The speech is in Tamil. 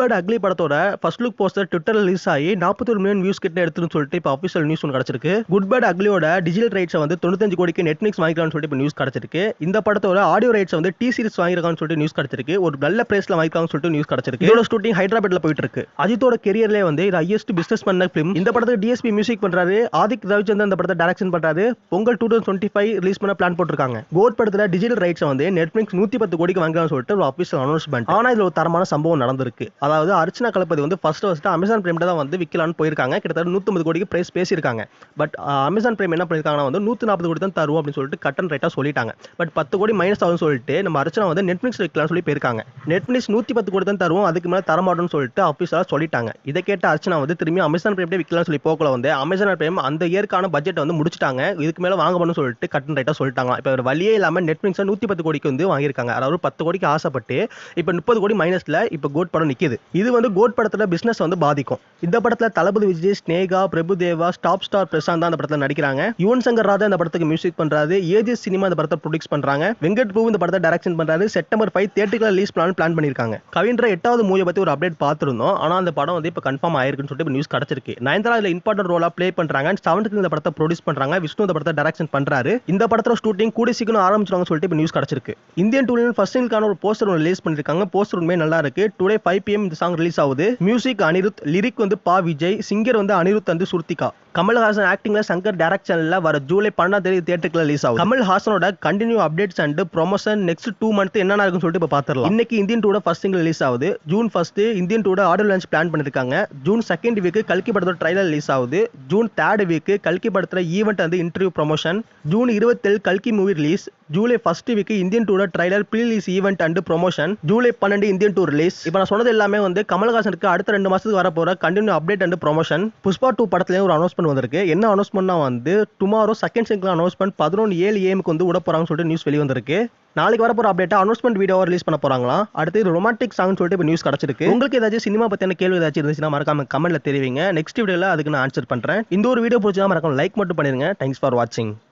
பேட் அக்லி படத்தோட ஃபர்ஸ்ட் லுக் போஸ்டர் ட்விட்டர்ல ரிலீஸ் ஆகி 41 மில்லியன் வியூஸ் கிட்ட எடுத்துன்னு சொல்லிட்டு இப்போ அஃபிஷியல் நியூஸ் ஒன்று கிடைச்சிருக்கு. குட் பேட் அக்லியோட டிஜிட்டல் ரைட்ஸை வந்து 95 கோடிக்கு நெட்ஃபிளிக்ஸ் வாங்கிக்கலாம்னு சொல்லிட்டு இப்போ நியூஸ் கிடைச்சிருக்கு. இந்த படத்தோட ஆடியோ ரைட்ஸ் வந்து டி சீரிஸ் வாங்கிருக்கான்னு சொல்லிட்டு நியூஸ் கிடைச்சிருக்கு. ஒரு நல்ல பிரைஸ்ல வாங்கிக்கலாம்னு சொல்லிட்டு நியூஸ் கிடைச்சிருக்கு. இதோட ஷூட்டிங் ஹைதராபாத்ல போயிட்டு இருக்கு. அஜித்தோட கெரியர்லேயே வந்து இது ஹையஸ்ட் பிசினஸ் பண்ண பிலிம். இந்த படத்துக்கு டிஎஸ்பி மியூசிக் பண்றாரு. ஆதிக் ரவிச்சந்திரன் இந்த படத்தை டைரக்ஷன் பண்றாரு. பொங்கல் 2025 ரிலீஸ் பண்ண பிளான் போட்டிருக்காங்க. கோட் படத்துல டிஜிட்டல் ரைட்ஸ் வந்து நெட்ஃபிளிக்ஸ் 110 கோடிக்கு வாங்கலாம்னு சொல்லிட்டு ஒரு அஃபிஷியல் அனௌன்ஸ்மெண்ட். ஆனா இதுல ஒரு தரமான சம்பவம் நடந்திருக்கு. அதாவது அர்ச்சனா கலப்பதி வந்து ஃபர்ஸ்ட் அமேசான் பிரைம்ல தான் வந்து விற்கலான்னு போயிருக்காங்க. கிட்டத்தட்ட 150 கோடிக்கு பிரைஸ் பேசியிருக்காங்க. பட் அமேசான் பிரைம் என்ன பண்ணிருக்காங்கன்னா வந்து 140 கோடி தான் தருவோம் அப்படின்னு சொல்லிட்டு கட் அண்ட் ரைட்டா சொல்லிட்டாங்க. பட் 10 கோடி மைனஸ் ஆகும்னு சொல்லிட்டு நம்ம அர்ச்சனா வந்து நெட்ஃபிளிக்ஸ் விற்கலாம்னு சொல்லி போயிருக்காங்க. நெட்ஃபிளிக்ஸ் 110 கோடி தான் தருவோம், அதுக்கு மேல தரமாட்டோம்னு சொல்லிட்டு ஆஃபீஸரா சொல்லிட்டாங்க. இதை கேட்ட அர்ச்சனா வந்து திரும்பி அமேசான் பிரைம்ல விற்கலாம்னு சொல்லி போக்கல வந்து அமேசான் பிரைம் அந்த இயற்கான பட்ஜெட் வந்து முடிச்சிட்டாங்க. இதுக்கு மேல வாங்கணும்னு சொல்லிட்டு கட் அண்ட் ரைட்டா சொல்லிட்டாங்க. இப்போ ஒரு வழியே இல்லாம நெட்ஃபிளிக்ஸ் 110 கோடிக்கு வந்து வாங்கியிருக்காங்க. அதாவது 10 கோடிக்கு ஆசைப்பட்டு இப்போ 30 கோடி மைனஸ்ல இப்போ கோட் படம் நிக்குது. இது வந்து கோட் படத்துல பிசினஸ் வந்து பாதிக்கும். இந்த படத்துல தளபதி விஜய், ஸ்னேகா, பிரபுதேவா, டாப் ஸ்டார் பிரசாந்த் தான் இந்த படத்துல நடிக்கிறாங்க. யுவன் சங்கர் ராஜா இந்த படத்துக்கு மியூசிக் பண்றாரு. ஏஜிஎஸ் சினிமா இந்த படத்தை ப்ரொடியூஸ் பண்றாங்க. வெங்கட் பிரபு இந்த படத்தை டைரக்ஷன் பண்றாரு. செப்டம்பர் 5 தியேட்டர்ல ரிலீஸ் பிளான் பண்ணிருக்காங்க. கவின்ற 8வது மூவியை பத்தி ஒரு அப்டேட் பார்த்திருந்தோம். ஆனா அந்த படம் வந்து இப்போ கன்ஃபார்ம் ஆயிருக்குன்னு சொல்லிட்டு நியூஸ் கிடைச்சிருக்கு. நயன்தாரா இதுல இம்பார்ட்டன்ட் ரோலா ப்ளே பண்றாங்க. 7th இந்த படத்தை ப்ரொடியூஸ் பண்றாங்க. விஷ்ணு இந்த படத்தை டைரக்ஷன் பண்றாரு. இந்த படத்தோட ஷூட்டிங் கூடிய சீக்கிரம் ஆரம்பிச்சிருவாங்க சொல்லிட்டு இப்போ நியூஸ் கிடைச்சிருக்கு. இந்தியன் டூலின் ஃபர்ஸ்ட் சிங்கிள்கான ஒரு போஸ்டர் ரிலீஸ் பண்ணிருக்காங்க. போஸ்டர் உண்மையே நல்லா இருக்கு. டுடே 5 PM இந்த சாங் ரிலீஸ் ஆகுது. மியூசிக் அனிருத், லிரிக் வந்து பா விஜய், சிங்கர் வந்து அனிருத் அண்ட் சுருத்திகா. கமல்ஹாசன் ஆக்டிங்ல சங்கர் டைரக்ஷன்ல வர ஜூலை 12 தியேட்டர்ல ரிலீஸ் ஆகும். கமல்ஹாசனோட continue updates and promotion next 2 months என்னென்ன இருக்குன்னு சொல்லிட்டு இப்போ பார்த்துடலாம். இன்னைக்கு Indian two first single release ஆகுது. June 1 Indian two audio launch plan பண்ணிருக்காங்க. ஜூன் 2 வீக் கல்கி படத்தோட ட்ரைலர் ரிலீஸ் ஆகுது. ஜூன் 3 வீக் கல்கி படத்துல event and interview promotion. June 27 கல்கி movie release. July 1 week Indian two trailer pre release event and promotion. July 12 Indian two release. இப்போ நான் சொன்னது எல்லாமே வந்து கமல்ஹாசனுக்கு அடுத்த 2 மாசத்துக்கு வர போற continue update and promotion. Pushpa 2 படத்துலயும் ஒரு அனௌன்ஸ்மெண்ட் வந்திருக்கு. என்ன அனௌன்ஸ்மெண்ட்னா வந்து tomorrow second single announcement 11 AM வந்து விட போறாங்கன்னு சொல்லிட்டு நியூஸ் வெளிய வந்திருக்கு. நாளைக்கு வரப்போற அப்டேட் அனௌன்ஸ்மெண்ட் வீடியோவை ரிலீஸ் பண்ண போறாங்களா. அடுத்து ரொமான்டிக் சாங் சொல்லிட்டு இப்போ நியூஸ் கிடைச்சிருக்கு. உங்களுக்கு ஏதாச்சும் சினிமா பத்தின கேள்வி ஏதாச்சும் இருந்துச்சுன்னா மறக்காம கமெண்ட்ல தெரிவிங்க. நெக்ஸ்ட் வீடியோல அதுக்கு நான் ஆன்சர் பண்றேன். இந்த ஒரு வீடியோ பிடிச்சா மறக்காம லைக் மட்டும் பண்ணிருங்க. தேங்க்ஸ் ஃபார் வாட்சிங்.